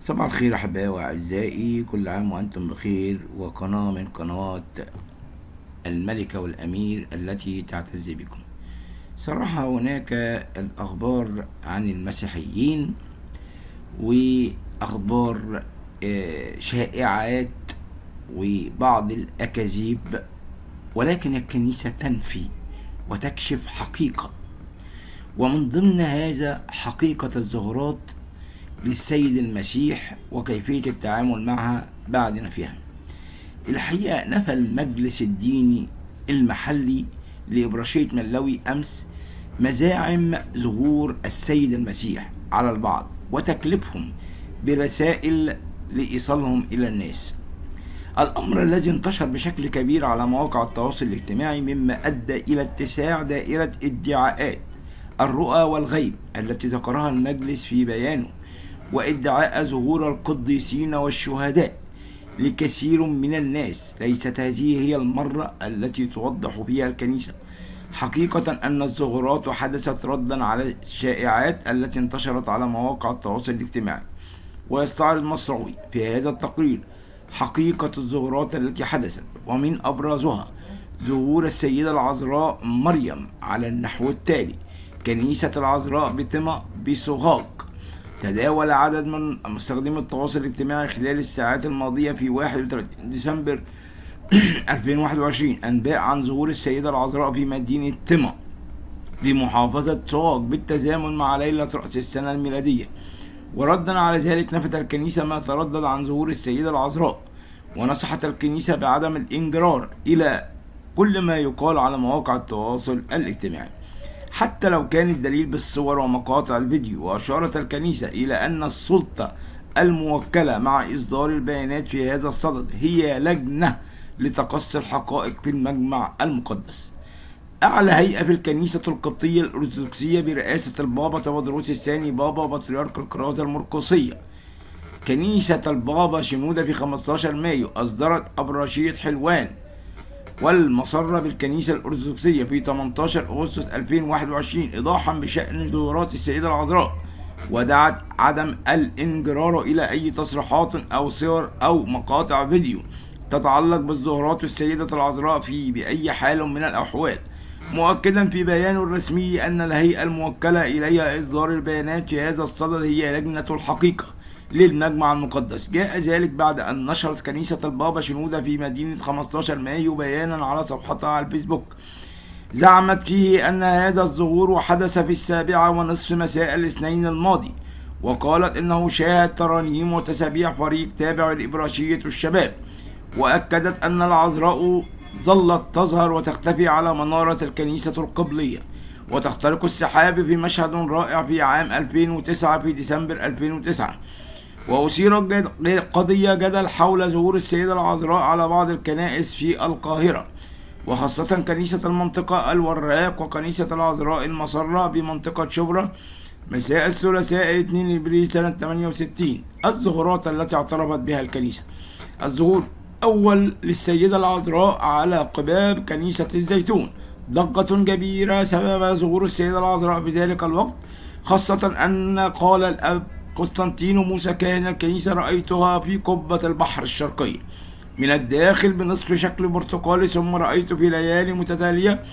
صباح الخير أحبائي وأعزائي، كل عام وأنتم بخير. وقناة من قنوات الملكة والأمير التي تعتز بكم. صراحة هناك الأخبار عن المسيحيين وأخبار شائعات وبعض الأكاذيب، ولكن الكنيسة تنفي وتكشف حقيقة، ومن ضمن هذا حقيقة الظهورات للسيد المسيح وكيفية التعامل معها بعد نفيها. الحقيقة نفى المجلس الديني المحلي لإبراشية ملوي أمس مزاعم ظهور السيد المسيح على البعض وتكليفهم برسائل لإيصالهم إلى الناس، الأمر الذي انتشر بشكل كبير على مواقع التواصل الاجتماعي، مما أدى إلى اتساع دائرة ادعاءات الرؤى والغيب التي ذكرها المجلس في بيانه، وادعاء ظهور القديسين والشهداء لكثير من الناس. ليست هذه هي المرة التي توضح فيها الكنيسة حقيقة أن الظهورات حدثت ردا على الشائعات التي انتشرت على مواقع التواصل الاجتماعي. ويستعرض مصراوي في هذا التقرير حقيقة الظهورات التي حدثت، ومن أبرزها ظهور السيدة العذراء مريم على النحو التالي: كنيسة العذراء بطمة بسوهاج. تداول عدد من مستخدمي التواصل الاجتماعي خلال الساعات الماضية في 31 ديسمبر 2021 أنباء عن ظهور السيدة العذراء في مدينة طمة بمحافظة سوهاج بالتزامن مع ليلة رأس السنة الميلادية. وردا على ذلك نفت الكنيسة ما تردد عن ظهور السيدة العذراء، ونصحت الكنيسة بعدم الانجرار إلى كل ما يقال على مواقع التواصل الاجتماعي حتى لو كان الدليل بالصور ومقاطع الفيديو. وأشارت الكنيسة إلى أن السلطة الموكلة مع إصدار البيانات في هذا الصدد هي لجنة لتقصي الحقائق في المجمع المقدس. أعلى هيئة في الكنيسة القبطية الأرثوذكسية برئاسة البابا تودروس الثاني بابا بطريرك الكرازة المرقسية كنيسة البابا شنودة في 15 مايو أصدرت أبراشية حلوان والمسرة بالكنيسة الأرثوذكسية في 18 أغسطس 2021 إيضاحا بشأن ظهورات السيدة العذراء، ودعت عدم الانجرار إلى أي تصريحات أو صور أو مقاطع فيديو تتعلق بالظهورات السيدة العذراء في بأي حال من الأحوال، مؤكدا في بيانه الرسمي أن الهيئة الموكلة إليها إصدار البيانات في هذا الصدد هي لجنة الحقيقة للمجمع المقدس. جاء ذلك بعد أن نشرت كنيسة البابا شنودة في مدينة 15 مايو بيانا على صفحتها على الفيسبوك زعمت فيه أن هذا الظهور حدث في 7:30 مساء الاثنين الماضي، وقالت إنه شاهد ترانيم وتسابيح فريق تابع لإبراشية الشباب، وأكدت أن العذراء ظلت تظهر وتختفي على منارة الكنيسة القبلية وتخترق السحاب في مشهد رائع في عام 2009 في ديسمبر 2009. وأثيرت قضية جدل حول ظهور السيدة العذراء على بعض الكنائس في القاهرة، وخاصة كنيسة المنطقة الوراق وكنيسة العذراء المسرة بمنطقة شبرا مساء الثلاثاء 2 ابريل سنة 68. الظهورات التي اعترفت بها الكنيسة: الظهور أول للسيدة العذراء على قباب كنيسة الزيتون، ضجة كبيرة سبب ظهور السيدة العذراء في ذلك الوقت، خاصة أن قال الأب قسطنطينو موسى كاهن الكنيسة: رأيتها في قبة البحر الشرقية من الداخل بنصف شكل برتقالي، ثم رأيت في ليالي متتالية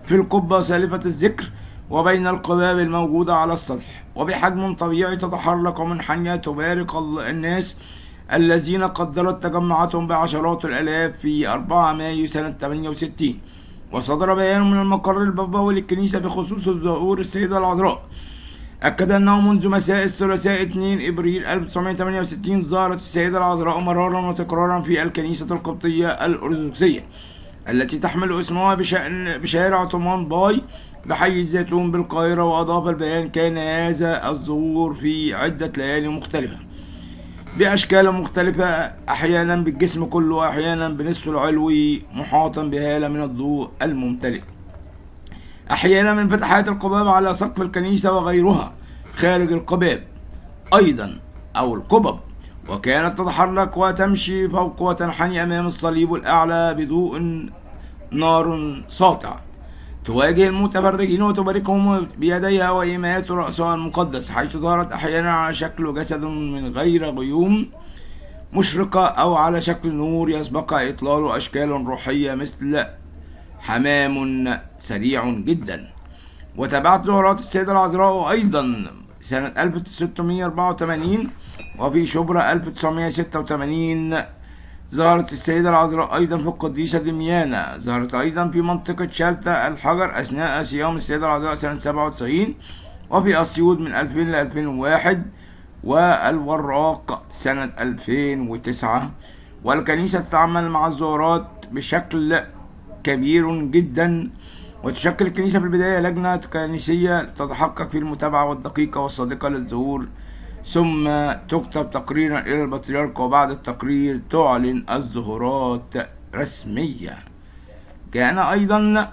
في القبة سالفة الذكر وبين القباب الموجودة على السطح وبحجم طبيعي تتحرك ومنحنية تبارك الناس الذين قدرت تجمعاتهم بعشرات الآلاف في 4 مايو سنة 68. وصدر بيان من المقر البابوي للكنيسة بخصوص ظهور السيدة العذراء، أكد أنه منذ مساء الثلاثاء 2 إبريل 1968 ظهرت السيدة العذراء مرارا وتكرارا في الكنيسة القبطية الأرثوذكسية التي تحمل اسمها بشارع طومان باي بحي الزيتون بالقاهرة. وأضاف البيان: كان هذا الظهور في عدة ليالي مختلفة بأشكال مختلفة، أحيانا بالجسم كله وأحيانا بنصف العلوي محاطا بهالة من الضوء الممتلئ، أحيانا من فتحات القباب على سقف الكنيسة وغيرها خارج القباب أيضا أو القبب، وكانت تتحرك وتمشي فوق وتنحني أمام الصليب الأعلى بضوء نار ساطع. تواجه المتفرجين وتباركهم بيديها وإيمات رأسها المقدس، حيث ظهرت أحيانا على شكل جسد من غير غيوم مشرقة أو على شكل نور يسبقها إطلال أشكال روحية مثل حمام سريع جدا. وتابعت ظهورات السيدة العذراء أيضا سنة 1684، وفي شبرا 1986 ظهرت السيدة العذراء أيضا في القديسة دميانة. ظهرت أيضا في منطقة شالتة الحجر أثناء صيام السيدة العذراء سنة 97، وفي أسيوط من 2000 ل 2001، والوراق سنة 2009. والكنيسة تتعامل مع الظهورات بشكل كبير جدا، وتشكل الكنيسة في البداية لجنة كنسية تتحقق في المتابعة والدقيقة والصادقة للظهور، ثم تكتب تقريرا إلى البطريرك، وبعد التقرير تعلن الظهورات رسميا. كان أيضا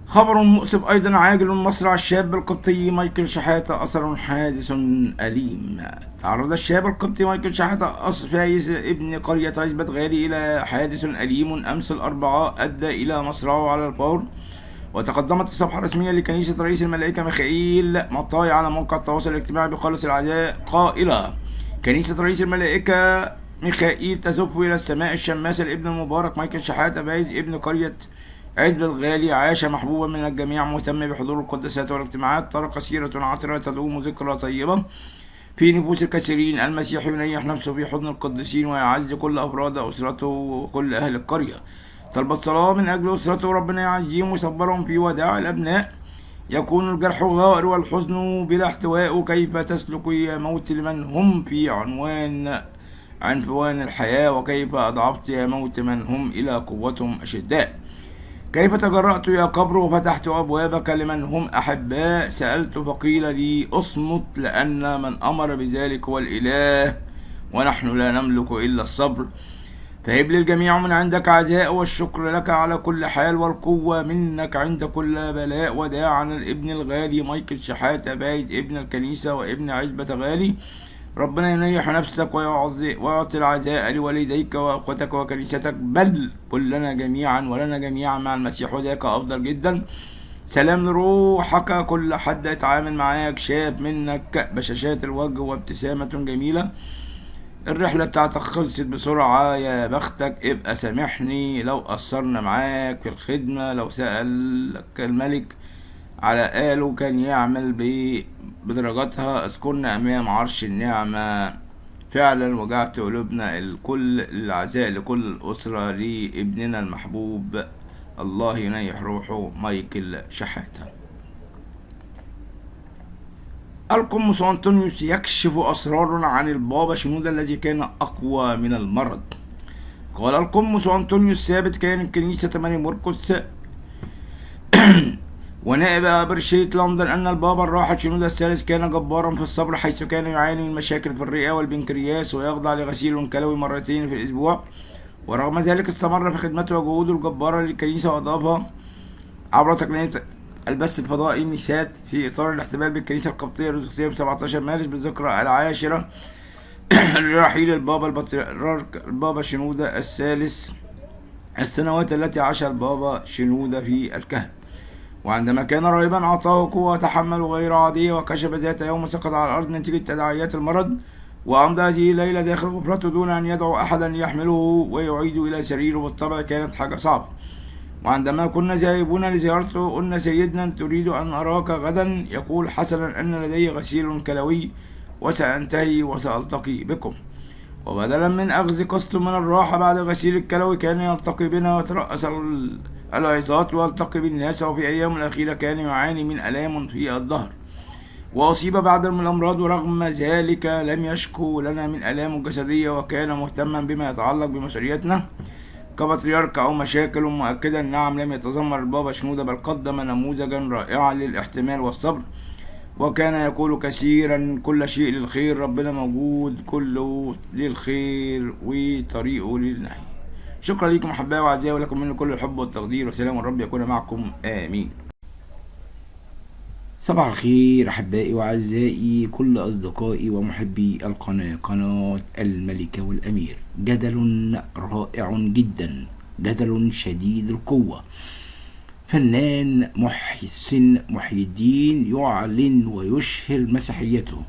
خبر مؤسف أيضا عاجل مصرع الشاب القبطي مايكل شحاتة، أثر حادث أليم. تعرض الشاب القبطي مايكل شحاتة فايز ابن قرية عزبة غالي إلى حادث أليم أمس الأربعاء أدى إلى مصرعه على الفور. وتقدمت الصفحة الرسمية لكنيسة رئيس الملائكة ميخائيل مطاي على موقع التواصل الاجتماعي بقالة العزاء قائلة: كنيسة رئيس الملائكة ميخائيل تزف إلى السماء الشماسة لابن المبارك مايكل شحاتة فايز ابن قرية عزبة الغالي، عاش محبوبا من الجميع، مهتم بحضور القداسات والاجتماعات، ترك سيرة عطرة تدوم ذكرى طيبة في نفوس الكثيرين. المسيح ينيح نفسه في حضن القديسين ويعز كل أفراد أسرته وكل أهل القرية. طلب الصلاة من أجل أسرته، ربنا يعزيهم ويصبرهم في وداع الأبناء. يكون الجرح غائر والحزن بلا احتواء، كيف تسلك يا موت لمن هم في عنفوان الحياة، وكيف أضعفت يا موت من هم إلى قوتهم أشداء. كيف تجرأت يا قبر وفتحت أبوابك لمن هم أحباء، سألت فقيل لي أصمت لأن من أمر بذلك هو الإله ونحن لا نملك إلا الصبر. فهب للجميع من عندك عزاء، والشكر لك على كل حال، والقوة منك عند كل بلاء. وداعا الابن الغالي مايكل شحاتة بايد ابن الكنيسة وابن عزبة غالي، ربنا ينيح نفسك ويعطي العزاء لوالديك وأخوتك وكنيستك، بل كلنا جميعا ولنا جميعا مع المسيح، وذاك أفضل جدا. سلام لروحك، كل حد يتعامل معاك شاف منك بشاشات الوجه وابتسامة جميلة. الرحلة بتاعتك خلصت بسرعة، يا بختك، ابقى سامحني لو قصرنا معاك في الخدمة. لو سألك الملك على آله كان يعمل بدرجاتها، اذكرنا أمام عرش النعمة. فعلا وجعت قلوبنا الكل. العزاء لكل الأسرة لابننا المحبوب، الله ينيح روحه مايكل شحاتة. القمص أنطونيوس يكشف أسرارا عن البابا شنودة الذي كان أقوى من المرض. قال القمص أنطونيوس ثابت كان الكنيسة 8 مرقس ونائب أبرشية لندن أن البابا الراحل شنودة الثالث كان جبارا في الصبر، حيث كان يعاني من مشاكل في الرئة والبنكرياس ويخضع لغسيل كلوي مرتين في الأسبوع. ورغم ذلك استمر في خدمته وجهوده الجبارة للكنيسة، وأضافها عبر تقنية البث الفضائي ميسات في إطار الاحتفال بالكنيسة القبطية الأرثوذكسية ب 17 مارس بالذكرى العاشرة لرحيل البابا البطريرك البابا شنودة الثالث، السنوات التي عاش البابا شنودة في الكهف. وعندما كان راهبا أعطاه قوة وتحمل غير عادية، وكشف ذات يوم سقط على الأرض نتيجة تداعيات المرض، وأمضى هذه الليلة داخل غرفته دون أن يدعو أحدا يحمله ويعيد إلى سريره. بالطبع كانت حاجة صعبة. وعندما كنا ذاهبون لزيارته قلنا: سيدنا تريد أن أراك غدا؟ يقول: حسنا، أن لدي غسيل كلوي وسأنتهي وسألتقي بكم. وبدلا من أخذ قسط من الراحة بعد غسيل الكلوي كان يلتقي بنا وترأس العظات ويلتقي بالناس. وفي أيام الأخيرة كان يعاني من آلام في الظهر، وأصيب بعد من الأمراض، ورغم ذلك لم يشكو لنا من آلام جسدية، وكان مهتما بما يتعلق بمسؤوليتنا كبطريرك أو مشاكل، مؤكدا: نعم، لم يتذمر البابا شنودة، بل قدم نموذجا رائعا للاحتمال والصبر، وكان يقول كثيرا: كل شيء للخير، ربنا موجود، كله للخير وطريقه للنهي. شكرا لكم أحبائي وأعزائي، ولكم مني كل الحب والتقدير، وسلام الرب يكون معكم، آمين. صباح الخير أحبائي وأعزائي، كل أصدقائي ومحبي القناة، قناة الملكة والأمير. جدل رائع جدا، جدل شديد القوة فنان محسن محي الدين يعلن ويشهر مسيحيته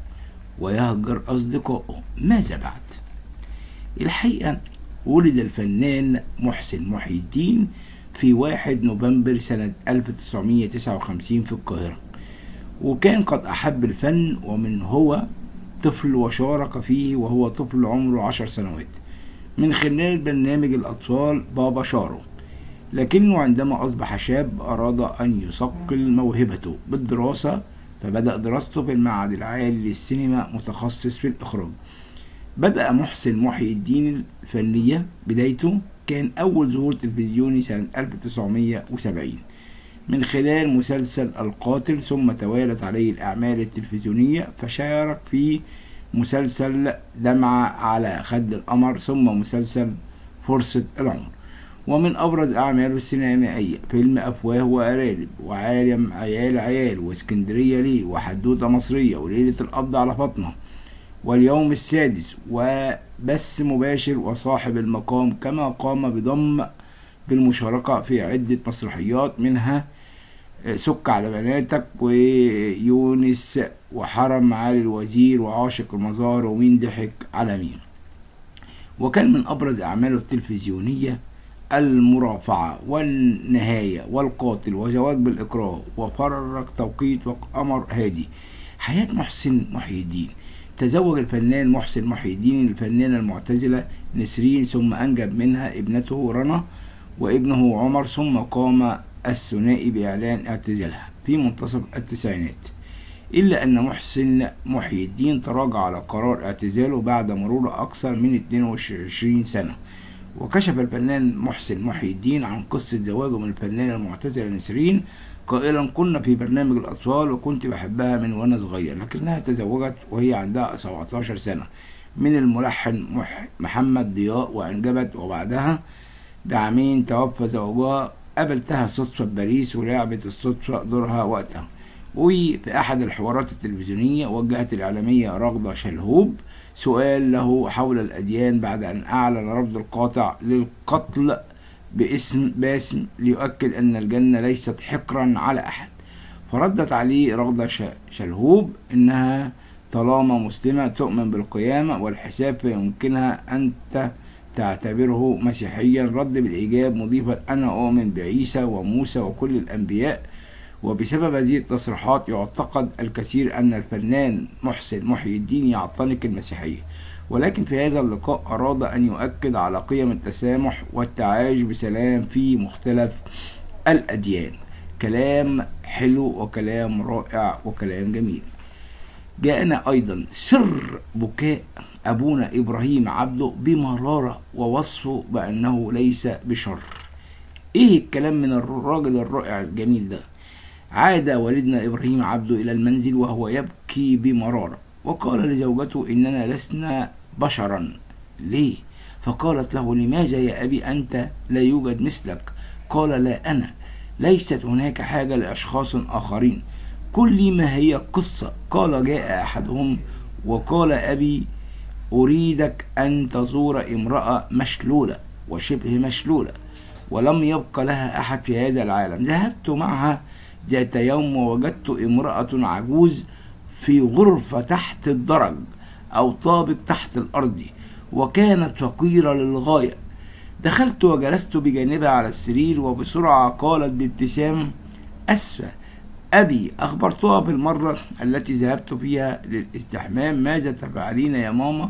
ويهجر أصدقائه، ماذا بعد؟ الحقيقة ولد الفنان محسن محي الدين في 1 نوفمبر سنة 1959 في القاهرة، وكان قد أحب الفن ومن هو طفل، وشارك فيه وهو طفل عمره 10 سنوات من خلال برنامج الأطفال بابا شارو. لكنه عندما أصبح شاب أراد أن يصقل موهبته بالدراسة، فبدأ دراسته في المعهد العالي للسينما متخصص في الإخراج. بدأ محسن محي الدين الفنية بدايته كان أول ظهور تلفزيوني سنة 1970 من خلال مسلسل القاتل، ثم توالت عليه الأعمال التلفزيونية، فشارك في مسلسل دمعة على خد القمر، ثم مسلسل فرصة العمر. ومن أبرز أعماله السينمائية فيلم أفواه وأرانب، وعالم عيال عيال، واسكندرية ليه، وحدوتة مصرية، وليلة القبض على فاطمة، واليوم السادس، وبث مباشر، وصاحب المقام، كما قام بالمشاركة في عدة مسرحيات منها سك على بناتك، ويونس، وحرم معالي الوزير، وعاشق المزار، ومين ضحك على مين. وكان من أبرز أعماله التلفزيونية المرافعة، والنهاية، والقاتل، وزواج بالإكراه، وفرق توقيت، وقمر هادي. حياة محسن محي الدين: تزوج الفنان محسن محي الدين الفنانة المعتزلة نسرين، ثم أنجب منها ابنته رنا وابنه عمر، ثم قام الثنائي بإعلان اعتزالها في منتصف التسعينات. إلا أن محسن محي الدين تراجع على قرار اعتزاله بعد مرور أكثر من 22 سنة. وكشف الفنان محسن محي الدين عن قصة زواجه من الفنانة المعتزلة نسرين قائلا: كنا في برنامج الأطفال وكنت بحبها من وأنا صغير، لكنها تزوجت وهي عندها 17 سنة من الملحن محمد ضياء وأنجبت، وبعدها بعامين توفى زوجها. قابلتها صدفة بباريس، ولعبت الصدفة دورها وقتها. وفي أحد الحوارات التلفزيونية وجهت الإعلامية رغدة شلهوب سؤال له حول الأديان بعد أن أعلن رفض القاطع للقتل باسم باسم ليؤكد أن الجنة ليست حقرا على أحد. فردت عليه رغدة شلهوب إنها طالما مسلمة تؤمن بالقيامة والحساب فيمكنها أن تعتبره مسيحيا. رد بالإيجاب مضيفا: أنا أؤمن بعيسى وموسى وكل الأنبياء. وبسبب هذه التصريحات يعتقد الكثير أن الفنان محسن محي الدين يعتنق المسيحية، ولكن في هذا اللقاء أراد أن يؤكد على قيم التسامح والتعايش بسلام في مختلف الأديان. كلام حلو وكلام رائع وكلام جميل. جاءنا أيضا سر بكاء أبونا إبراهيم عبده بمرارة ووصفه بأنه ليس بشر. إيه الكلام من الراجل الرائع الجميل ده؟ عاد والدنا إبراهيم عبده إلى المنزل وهو يبكي بمرارة، وقال لزوجته: إننا لسنا بشرا. ليه؟ فقالت له: لماذا يا أبي أنت لا يوجد مثلك؟ قال: لا أنا، ليست هناك حاجة لأشخاص آخرين، كل ما هي قصة. قال: جاء أحدهم وقال: أبي أريدك أن تزور امرأة مشلولة وشبه مشلولة ولم يبق لها أحد في هذا العالم. ذهبت معها ذات يوم ووجدت امرأة عجوز في غرفة تحت الدرج أو طابق تحت الأرض، وكانت فقيرة للغاية. دخلت وجلست بجانبها على السرير، وبسرعة قالت بابتسام: أسفة أبي، أخبرتها بالمرة التي ذهبت فيها للاستحمام. ماذا تفعلين يا ماما؟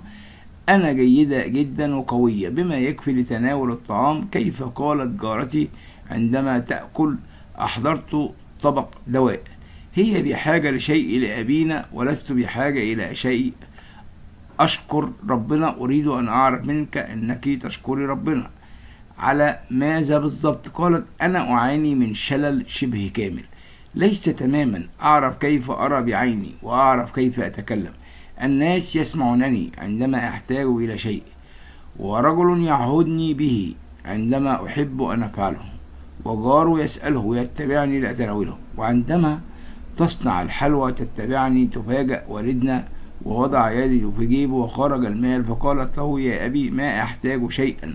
أنا جيدة جدا وقوية بما يكفي لتناول الطعام. كيف؟ قالت جارتي عندما تأكل: أحضرت طبق دواء. هي بحاجة لشيء لأبينا ولست بحاجة إلى شيء. أشكر ربنا. أريد أن أعرف منك أنك تشكري ربنا على ماذا بالضبط؟ قالت: أنا أعاني من شلل شبه كامل، ليس تماما. أعرف كيف أرى بعيني وأعرف كيف أتكلم. الناس يسمعونني عندما أحتاج إلى شيء، ورجل يعهدني به عندما أحب أن أفعله، وجاره يسأله ويتبعني لأتناوله، وعندما تصنع الحلوى تتبعني. تفاجأ والدنا ووضع يده في جيبه وخرج المال، فقالت له: يا أبي ما أحتاج شيئا.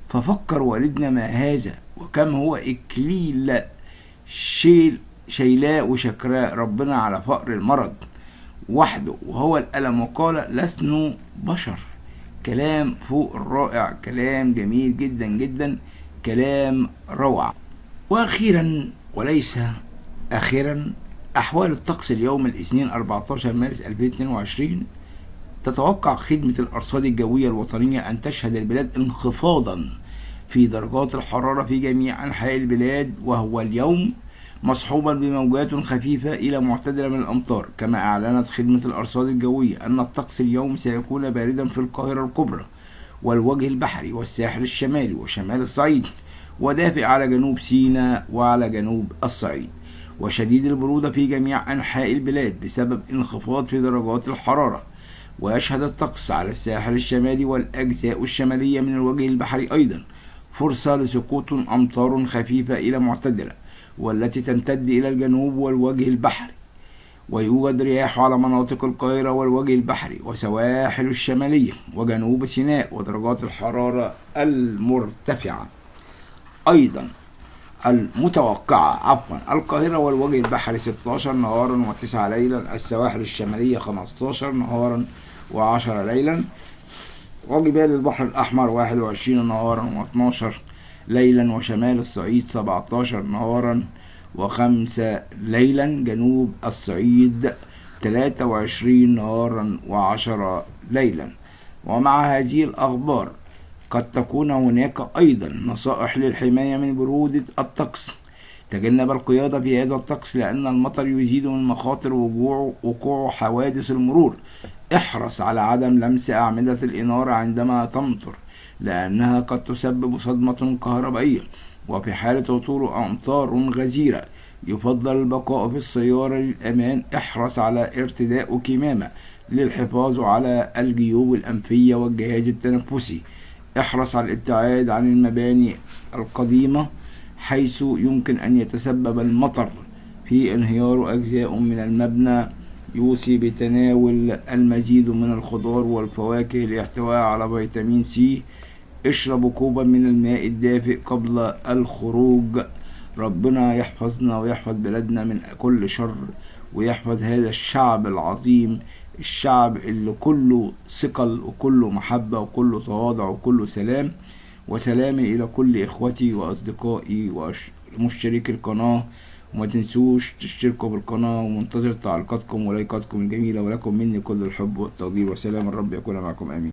ففكر والدنا: ما هذا وكم هو إكليل شيلاء وشكراء ربنا على فقر المرض وحده وهو الألم، وقال لسنا بشر. كلام فوق الرائع، كلام جميل جدا جدا، كلام روعة. وأخيرا وليس آخرا، أحوال الطقس اليوم الاثنين 14 مارس 2022. تتوقع خدمة الأرصاد الجوية الوطنية أن تشهد البلاد انخفاضا في درجات الحرارة في جميع أنحاء البلاد، وهو اليوم مصحوبا بموجات خفيفة إلى معتدلة من الأمطار. كما أعلنت خدمة الأرصاد الجوية أن الطقس اليوم سيكون باردا في القاهرة الكبرى والوجه البحري والساحل الشمالي وشمال الصعيد، ودافئ على جنوب سيناء وعلى جنوب الصعيد، وشديد البرودة في جميع أنحاء البلاد بسبب انخفاض في درجات الحرارة. ويشهد الطقس على الساحل الشمالي والأجزاء الشمالية من الوجه البحري أيضا فرصة لسقوط أمطار خفيفة إلى معتدلة، والتي تمتد إلى الجنوب والوجه البحري. ويوجد رياح على مناطق القاهرة والوجه البحري وسواحل الشمالية وجنوب سيناء، ودرجات الحرارة المرتفعة أيضا المتوقعة القاهرة والوجه البحري 16 نهارا و9 ليلا، السواحل الشمالية 15 نهارا و10 ليلا، وجبال البحر الأحمر 21 نهارا و12 ليلا، وشمال الصعيد 17 نهارا و5 ليلا، جنوب الصعيد 23 نهارا و10 ليلا. ومع هذه الأخبار قد تكون هناك أيضا نصائح للحماية من برودة الطقس. تجنب القيادة في هذا الطقس لأن المطر يزيد من مخاطر وقوع حوادث المرور. احرص على عدم لمس أعمدة الإنارة عندما تمطر لأنها قد تسبب صدمة كهربائية. وفي حالة هطول أمطار غزيرة يفضل البقاء في السيارة للأمان. احرص على ارتداء كمامة للحفاظ على الجيوب الأنفية والجهاز التنفسي. احرص على الابتعاد عن المباني القديمة حيث يمكن أن يتسبب المطر في انهيار أجزاء من المبنى. يوصي بتناول المزيد من الخضار والفواكه لاحتواء على فيتامين سي. اشربوا كوبا من الماء الدافئ قبل الخروج. ربنا يحفظنا ويحفظ بلادنا من كل شر، ويحفظ هذا الشعب العظيم، الشعب اللي كله ثقل وكله محبة وكله تواضع وكله سلام. وسلامي إلى كل إخوتي وأصدقائي ومشتركي القناة، وما تنسوش تشتركوا بالقناة، ومنتظر تعليقاتكم ولايكاتكم الجميلة، ولكم مني كل الحب والتقدير، وسلام الرب يكون معكم، آمين.